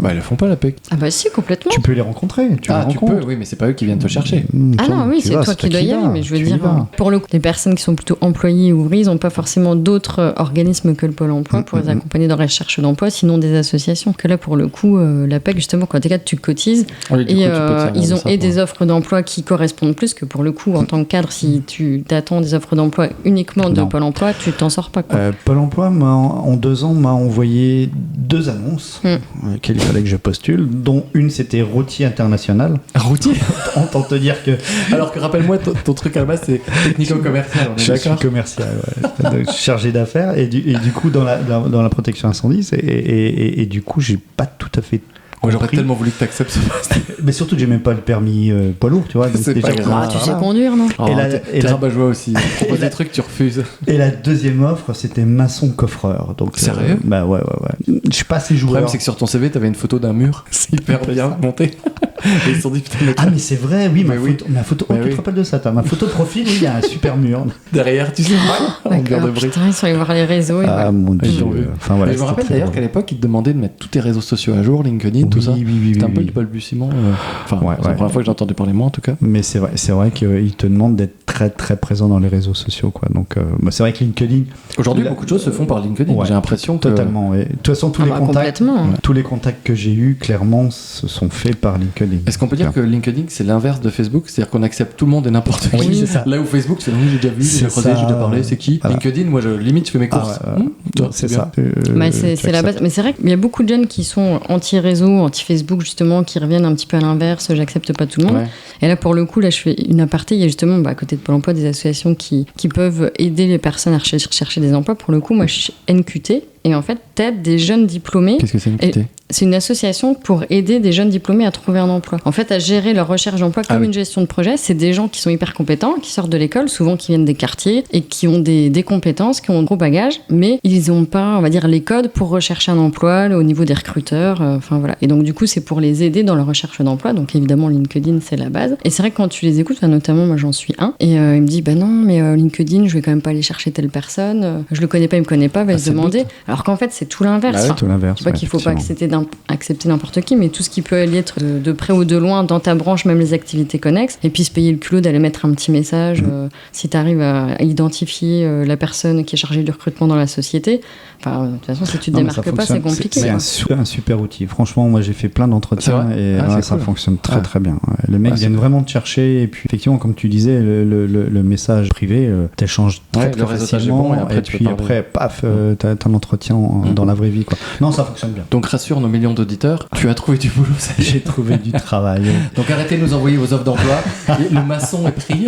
Bah, ils le font pas, la PEC. Ah bah si, complètement. Tu peux les rencontrer. Tu les Tu rencontres. peux, oui, mais c'est pas eux qui viennent te chercher. Ah non, oui, c'est toi qui dois y aller, mais je veux dire, pour le coup, les personnes qui sont plutôt employées ou ouvriers, ils n'ont pas forcément d'autres organismes que le Pôle emploi pour les accompagner dans la recherche d'emploi, sinon des associations. Que là, pour le coup, la PEC, justement, quand t'es cadre, tu cotises, Oui, du et coup, tu peux te servir ils de ont ça, et quoi. des offres d'emploi qui correspondent plus que pour le coup, en tant que cadre, si tu t'attends des offres d'emploi uniquement de Non. Pôle emploi, tu t'en sors pas, quoi. Pôle emploi, en 2 ans, m'a envoyé 2 annonces auxquelles il fallait que je postule, dont une c'était routier international. Routier. Autant te dire que Alors que rappelle-moi, ton truc à la base, c'est technico-commercial, on est je suis d'accord? commercial, ouais. Donc, chargé d'affaires, et du coup dans la protection incendie, et du coup j'ai pas tout à fait Moi, j'aurais compris. tellement voulu que t'acceptes ce poste. Mais surtout que j'ai même pas le permis poids lourd, tu vois. Donc C'est déjà, pas grave. Ah, tu sais conduire, non? Oh, Et la- t'es et la- rabat-joie aussi. Tu proposes des trucs, tu refuses. Et la deuxième offre, c'était maçon coffreur. Donc, Sérieux? Bah ouais. Je suis pas assez Le problème, joueur. c'est que sur ton CV, t'avais une photo d'un mur. C'est hyper bien monté. Et ils se sont dit, putain, le mec, Ah mais c'est vrai, oui, ma Mais oui. photo. Ma photo. Mais Oh, tu oui. te rappelles de ça, toi? Ma photo de profil, oui, il y a un super mur. derrière, tu sais, en guerre de D'accord, briques. putain, ils sont allés voir les réseaux. et voilà. Ah mon Ils dieu. l'ont vu. Enfin voilà. Et je me c'était rappelle très d'ailleurs drôle. qu'à l'époque, ils te demandaient de mettre tous tes réseaux sociaux à jour, LinkedIn, tout ça. Oui, C'était un peu oui. du balbutiement. Enfin, Ouais, c'est la ouais. première fois que j'ai entendu parler moi, en tout cas. Mais c'est vrai qu'ils te demandent d'être très très présent dans les réseaux sociaux, quoi. Donc bah, c'est vrai que LinkedIn, Aujourd'hui, La- beaucoup de choses se font par LinkedIn. Ouais. J'ai l'impression que. totalement. Ouais. De toute façon, tous Ah les bah, contacts, complètement. tous les contacts que j'ai eus, clairement, se sont faits par LinkedIn. Est-ce qu'on peut dire que LinkedIn, c'est l'inverse de Facebook? C'est-à-dire qu'on accepte tout le monde et n'importe qui. Oui, c'est ça. Là où Facebook, c'est oui, j'ai déjà vu, j'ai C'est déjà creusé, ça. j'ai déjà parlé, c'est qui? Voilà. LinkedIn, moi, limite, je fais mes courses. Ah, ouais. Toi, c'est bien. ça. Bah, c'est la base. Mais c'est vrai qu'il y a beaucoup de jeunes qui sont anti-réseau, anti-Facebook, justement, qui reviennent un petit peu à l'inverse. J'accepte pas tout le monde. Ouais. Et là, pour le coup, là, je fais une aparté. Il y a justement, à côté de Pôle emploi, des associations qui peuvent aider les personnes à chercher des emplois. Pour le coup, moi, je suis NQT. Et en fait, t'aides des jeunes diplômés. Qu'est-ce que c'est une Et- QT? C'est une association pour aider des jeunes diplômés à trouver un emploi. En fait, à gérer leur recherche d'emploi comme Ah oui. une gestion de projet. C'est des gens qui sont hyper compétents, qui sortent de l'école, souvent qui viennent des quartiers et qui ont des compétences, qui ont un gros bagage, mais ils n'ont pas, on va dire, les codes pour rechercher un emploi au niveau des recruteurs. Enfin voilà. Et donc du coup, c'est pour les aider dans leur recherche d'emploi. Donc évidemment, LinkedIn, c'est la base. Et c'est vrai que quand tu les écoutes, enfin, notamment moi, j'en suis un, et il me dit, bah non, mais LinkedIn, je vais quand même pas aller chercher telle personne. Je le connais pas, il me connaît pas, va se c'est le demander. Alors qu'en fait, c'est tout l'inverse. Bah oui, Enfin, Tout l'inverse. je sais pas ouais, qu'il faut pas effectivement. accepter n'importe qui, mais tout ce qui peut aller être de près ou de loin dans ta branche, même les activités connexes, et puis se payer le culot d'aller mettre un petit message si tu arrives à identifier la personne qui est chargée du recrutement dans la société. Enfin, de toute façon, si tu te Non, mais ça démarques pas, c'est fonctionne. compliqué. C'est quoi. un super outil. Franchement, moi j'ai fait plein d'entretiens C'est vrai et Ah, ouais, c'est ça cool. fonctionne très Ah. très bien. Ouais. Les mecs Ah, viennent c'est- vraiment te chercher et puis effectivement, comme tu disais, le message privé t'échanges très, Ouais, très le réseautage est facilement bon, et après, tu peux puis parler. après, paf, t'as un entretien dans la vraie vie, quoi. Non, ça fonctionne bien. Donc rassure nos millions d'auditeurs, tu as trouvé du boulot, ça y est. J'ai trouvé du travail. Donc arrêtez de nous envoyer vos offres d'emploi. Le maçon est pris.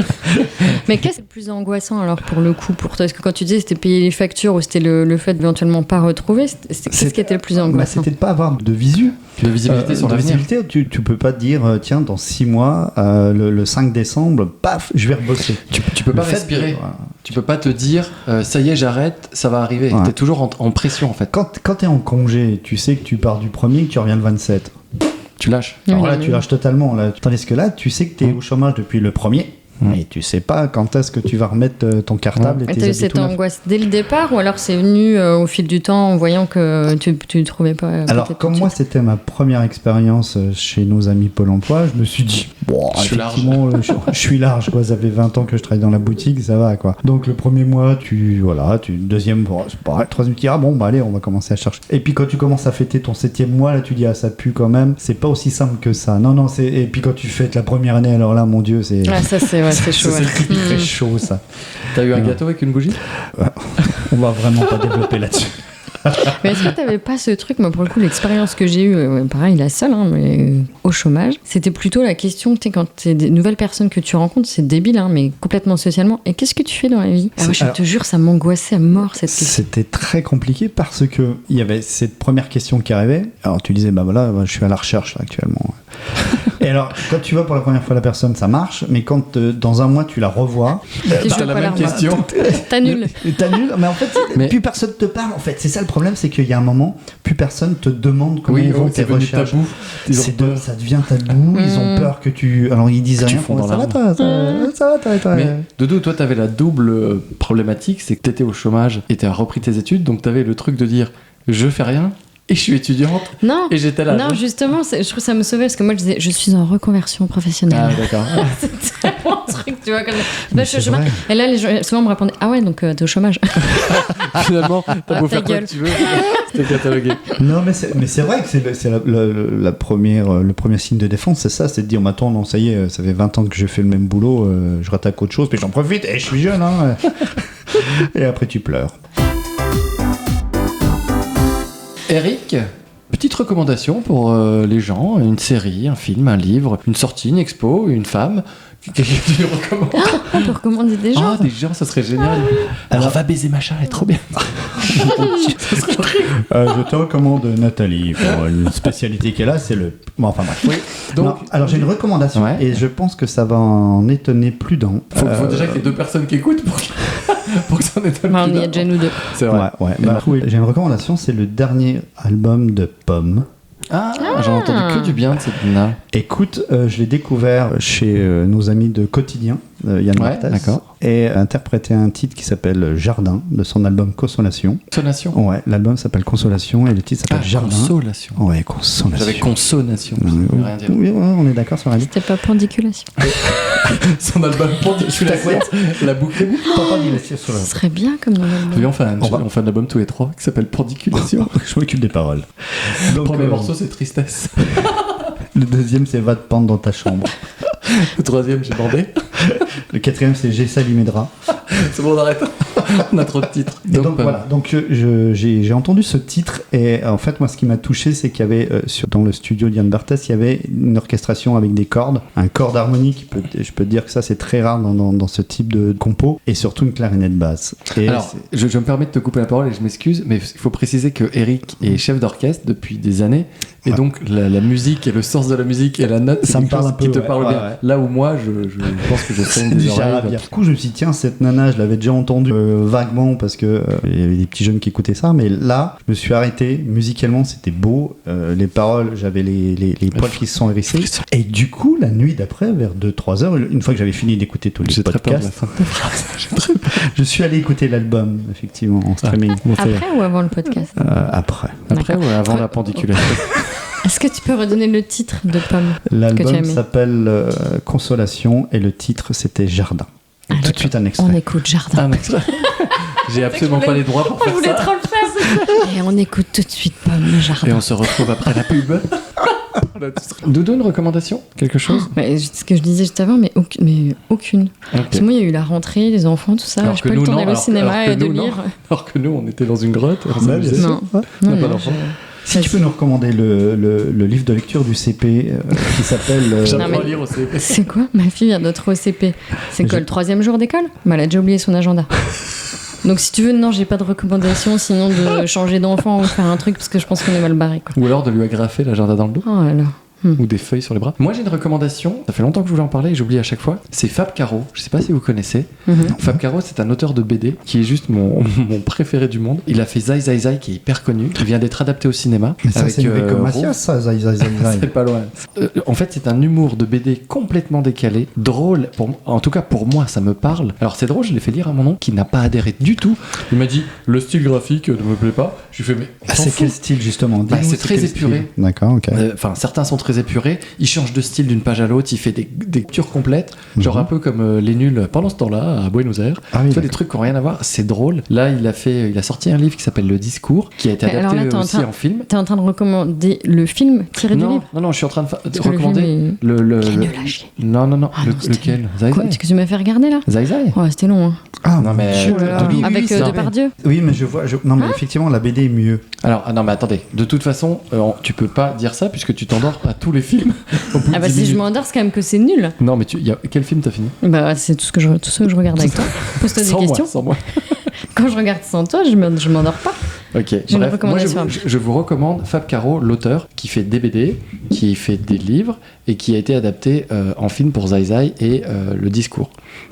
Mais qu'est-ce qui est le plus angoissant alors pour le coup pour toi? Est-ce que quand tu disais c'était payer les factures ou c'était le fait d'éventuellement pas retrouver, qu'est-ce qui était le plus Bah, angoissant? c'était de pas avoir de visu. De visibilité sur de l'avenir. visibilité, tu peux pas te dire tiens dans 6 mois le 5 décembre paf je vais rebosser. Tu peux pas Le fait de- respirer. voilà. Tu peux pas te dire ça y est, j'arrête, ça va arriver. Ouais. T'es toujours en pression en fait. Quand t'es en congé, tu sais que tu pars du 1er que tu reviens le 27. Tu lâches. Oui, Alors non, là, mais- tu lâches totalement. Là. Tandis que là, tu sais que tu es au chômage depuis le 1er. Et tu sais pas quand est-ce que tu vas remettre ton cartable et Mais tes t'as eu habits cette tout neufs. angoisse dès le départ ou alors c'est venu au fil du temps en voyant que tu ne trouvais pas Alors, peut-être comme tout de moi, suite. c'était ma première expérience chez nos amis Pôle emploi, je me suis dit, bon, Je suis large. effectivement, je suis large, quoi. Ça fait 20 ans que je travaille dans la boutique, ça va, quoi. Donc, le premier mois, deuxième, bon, c'est pareil, troisième, tu dis, ah bon, bah allez, on va commencer à chercher. Et puis, quand tu commences à fêter ton 7e mois, là, tu dis, ah, ça pue quand même. C'est pas aussi simple que ça. Non, et puis quand tu fêtes la première année, alors là, mon Dieu, c'est. Ah, ça c'est chaud. C'est ouais. le truc très chaud, ça. T'as eu un Non. gâteau avec une bougie? On va vraiment pas développer là-dessus. Mais est-ce que t'avais pas ce truc, moi pour le coup l'expérience que j'ai eue, pareil la seule, hein, mais au chômage, c'était plutôt la question, tu sais, quand t'es des nouvelles personnes que tu rencontres, c'est débile, hein, mais complètement socialement, et qu'est-ce que tu fais dans la vie? Je te jure, ça m'angoissait à mort cette question. C'était très compliqué parce que il y avait cette première question qui arrivait. Alors tu disais, bah voilà, je suis à la recherche là, actuellement. Et alors, quand tu vois pour la première fois la personne, ça marche, mais quand dans un mois tu la revois, t'as la même question. T'annules. T'annules, mais en fait, plus personne te parle. En fait, c'est ça le problème, c'est qu'il y a un moment, plus personne te demande comment vont tes recherches. Ça devient tabou. Ils ont peur que tu. Alors ils disent rien. Ça va, toi. Mais Dodo, toi, t'avais la double problématique, c'est que t'étais au chômage et t'as repris tes études, donc t'avais le truc de dire, je fais rien. Et je suis étudiante. Non. Et j'étais là. Non, justement, je trouve que ça me sauvait parce que moi je disais, je suis en reconversion professionnelle. Ah, d'accord. C'était vraiment un truc, tu vois. Comme... je suis au chômage. Et là, les gens souvent me répondaient, ah ouais, donc t'es au chômage. Finalement, t'as beau faire quoi que tu veux. C'était catalogué. Non, mais c'est vrai que c'est la première, le premier signe de défense, c'est ça, c'est de dire, attends, non, ça y est, ça fait 20 ans que je fais le même boulot, je rattaque autre chose, mais j'en profite, et je suis jeune, hein. Et après, tu pleures. Eric, petite recommandation pour les gens, une série, un film, un livre, une sortie, une expo, une femme. Qu'est-ce que tu recommandes? On peut recommander des gens. Ah, des gens, ça serait génial. Alors, va baiser machin, elle est trop bien. Je te recommande Nathalie pour une spécialité qu'elle a, c'est le. Bon, enfin bref. Oui. Donc, non, alors j'ai une recommandation et je pense que ça va en étonner plus d'un. Faut déjà qu'il y ait 2 personnes qui écoutent pour que ça en étonne plus d'un. On y a déjà nous 2. C'est vrai. Ouais. J'ai une recommandation, c'est le dernier album de Pomme. Ah, j'en ai entendu que du bien de cette nana. Écoute, je l'ai découvert chez nos amis de Quotidien, Yann Barthès, et interprété un titre qui s'appelle Jardin, de son album Consolation. Consolation. Ouais, l'album s'appelle Consolation et le titre s'appelle Jardin. Consolation. Ouais, Consolation. J'avais Consolation. Ça veut rien dire. Oui, on est d'accord sur la liste. C'était pas Pendiculation. Son album Pendiculation. La boucle est boucle. Ce serait bien comme dans l'album. Oui, on fait un album tous les 3 qui s'appelle Pendiculation. Je m'occupe des paroles. Le premier morceau, c'est Tristesse. Le deuxième, c'est Va te pendre dans ta chambre. Le troisième, j'ai bandé. Le quatrième, c'est J'ai sali mes draps. C'est bon, on arrête. On a trop de titres. Et donc voilà, j'ai entendu ce titre et en fait moi ce qui m'a touché c'est qu'il y avait dans le studio d'Yann Barthès il y avait une orchestration avec des cordes, un corde harmonique, je peux te dire que ça c'est très rare dans ce type de compo et surtout une clarinette basse. Et alors je me permets de te couper la parole et je m'excuse mais il faut préciser que Eric est chef d'orchestre depuis des années et donc la musique et le sens de la musique et la note ça me parle un peu qui te parle bien. Là où moi je pense que je saigne des oreilles. Du coup je me suis dit tiens cette nana je l'avais déjà entendue vaguement parce que il y avait des petits jeunes qui écoutaient ça mais là je me suis arrêté musicalement c'était beau les paroles j'avais les poils qui se sont hérissés et du coup la nuit d'après vers 2-3 heures une fois que j'avais fini d'écouter tous les podcasts je suis allé écouter l'album effectivement en streaming. Après ou avant le podcast? Après ou avant la pendiculation? Est-ce que tu peux redonner le titre de Pomme? L'album s'appelle Consolation et le titre c'était Jardin. Tout de suite un extrait. On écoute Jardin. J'ai absolument pas les droits pour faire ça. On voulait trop le faire. Et on écoute tout de suite Pomme, Jardin. Et on se retrouve après la pub. Dodo, une recommandation? Quelque chose? Ce que je disais juste avant, mais aucune. Puis moi, il y a eu la rentrée, les enfants, tout ça. Je peux le tourner au cinéma et de lire. Alors que nous, on était dans une grotte. Non, pas d'enfants. Si tu peux nous recommander le livre de lecture du CP qui s'appelle... J'adore lire au CP. C'est quoi? Ma fille vient d'être au CP. C'est quoi, le 3e jour d'école? Elle a déjà oublié son agenda. Donc si tu veux, non, j'ai pas de recommandation sinon de changer d'enfant ou faire un truc parce que je pense qu'on est mal barré. Quoi. Ou alors de lui agrafer l'agenda dans le dos. Oh là là. Ou des feuilles sur les bras. Moi j'ai une recommandation, ça fait longtemps que je voulais en parler et j'oublie à chaque fois. C'est Fab Caro, je sais pas si vous connaissez. Fab Caro c'est un auteur de BD qui est juste mon préféré du monde. Il a fait Zai Zai Zai qui est hyper connu, qui vient d'être adapté au cinéma. Mais ça avec, c'est comme Mathias ça, Zai Zai Zai. C'est pas loin. En fait c'est un humour de BD complètement décalé, drôle, en tout cas pour moi ça me parle. Alors c'est drôle, je l'ai fait lire à mon oncle qui n'a pas adhéré du tout. Il m'a dit le style graphique ne me plaît pas. Je lui ai fait mais c'est quel style justement? C'est très épuré. D'accord, ok. Enfin certains sont très très épuré. Il change de style d'une page à l'autre, il fait des lectures complètes, genre un peu comme les nuls pendant ce temps-là à Buenos Aires. Ah oui, Tu vois, des trucs qui n'ont rien à voir, c'est drôle. Là, il a sorti un livre qui s'appelle Le Discours, qui a été Alors adapté là, t'es en aussi train- en film. T'es en train de recommander le film tiré du livre? Non, je suis en train de Parce que le recommander film le. Il est nul à chier. Non, Ah non, c'était lequel Quoi, Zai ce que tu m'as fait regarder là? Zai. Ouais, c'était long. Hein. Ah, Non, mais. je- Oh là là. oui, oui, Avec oui, c'est vrai. Depardieu. Oui, mais je vois. Non, mais effectivement, la BD est mieux. Alors, non, mais attendez. De toute façon, tu peux pas dire ça puisque tu t'endors à tous les films. Au bout de Ah bah 10 si je minutes. m'endors, c'est quand même que c'est nul. Non, mais quel film t'as fini Bah c'est tout ce que je regarde avec toi. Pose-toi des Sans moi, questions. sans moi. Quand je regarde sans toi, je m'endors pas. Ok. J'ai une Bref, recommandation. moi, je vous recommande Fab Caro, l'autre, qui fait des BD, qui fait des livres et qui a été adapté en film pour Zai Zai et Le Discours.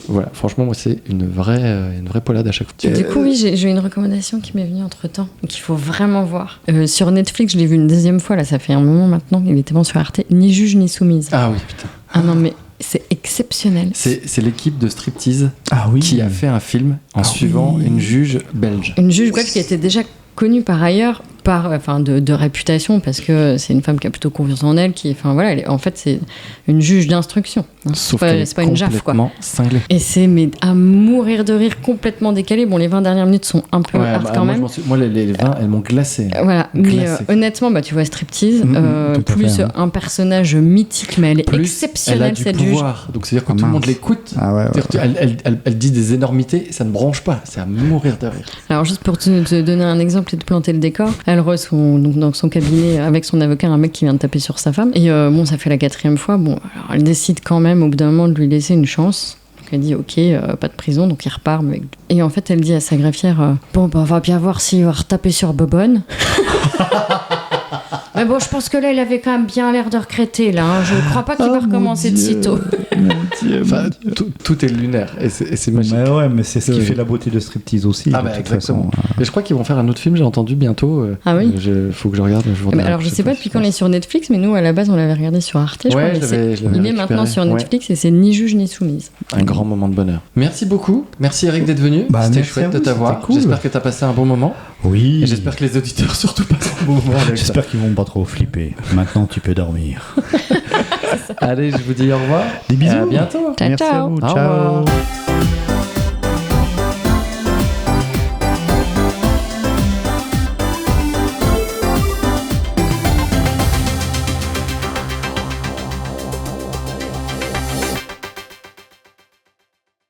Voilà, franchement, moi, c'est une vraie poilade à chaque fois. Du coup, oui, j'ai une recommandation qui m'est venue entre temps, qu'il faut vraiment voir. Sur Netflix, je l'ai vu une deuxième fois, là, ça fait un moment maintenant, il était bon sur Arte. Ni juge ni soumise. Ah oui, putain. Ah non, mais c'est exceptionnel. C'est l'équipe de Striptease Ah oui. qui a fait un film en suivant oui. une juge belge. Une juge belge qui était déjà connue par ailleurs, de réputation, parce que c'est une femme qui a plutôt confiance en elle, en fait, c'est une juge d'instruction. Hein. Sauf C'est qu'elle est pas une jaffe, quoi. complètement cinglée. Et c'est mais à mourir de rire, complètement décalé. Bon, les 20 dernières minutes sont un peu hard quand moi, même. Moi, les 20, elles m'ont glacé. Voilà, mais Glacé. honnêtement, tu vois Striptease, tout à plus fait, hein. un personnage mythique, mais elle est Plus, exceptionnelle, elle a du cette juge. pouvoir. Donc, c'est-à-dire que Ah, tout le monde mince. l'écoute. Ah ouais, ouais. C'est-à-dire que elle dit des énormités, ça ne branche pas. C'est à mourir de rire. Alors, juste pour te donner un exemple et te planter le décor, elle reçoit donc, dans son cabinet avec son avocat un mec qui vient de taper sur sa femme. Et ça fait la 4e fois. Bon, alors elle décide quand même au bout d'un moment de lui laisser une chance. Donc elle dit ok, pas de prison, donc il repart. Et en fait, elle dit à sa greffière bon, bah, on va bien voir s'il va retaper sur Bobonne. Mais bon, je pense que là, il avait quand même bien l'air de regretter, là. Hein. Je crois pas qu'il va recommencer de sitôt. Enfin, tout est lunaire et c'est magique. Mais ouais, mais c'est ce qui Oui. fait la beauté de Striptease aussi. Ah de bah toute exactement. façon. Et je crois qu'ils vont faire un autre film, j'ai entendu bientôt. Ah oui. Faut que je regarde. Je vous Eh ben, redirai. alors, je sais pas depuis quand il est sur Netflix, mais nous, à la base, on l'avait regardé sur Arte. Je crois, Ouais, mais je l'avais il est récupéré. maintenant sur Ouais. Netflix et c'est ni juge ni soumise. Un grand moment de bonheur. Merci beaucoup. Merci Eric d'être venu. Bah, C'était merci chouette à de vous, t'avoir. c'était cool. J'espère que t'as passé un bon moment. Oui. Et j'espère que les auditeurs surtout passent un bon moment avec ça. J'espère qu'ils vont pas trop flipper. Maintenant, tu peux dormir. Allez, je vous dis au revoir. Des bisous. Et à bientôt. Ciao, Merci ciao. à vous. Au Ciao. revoir.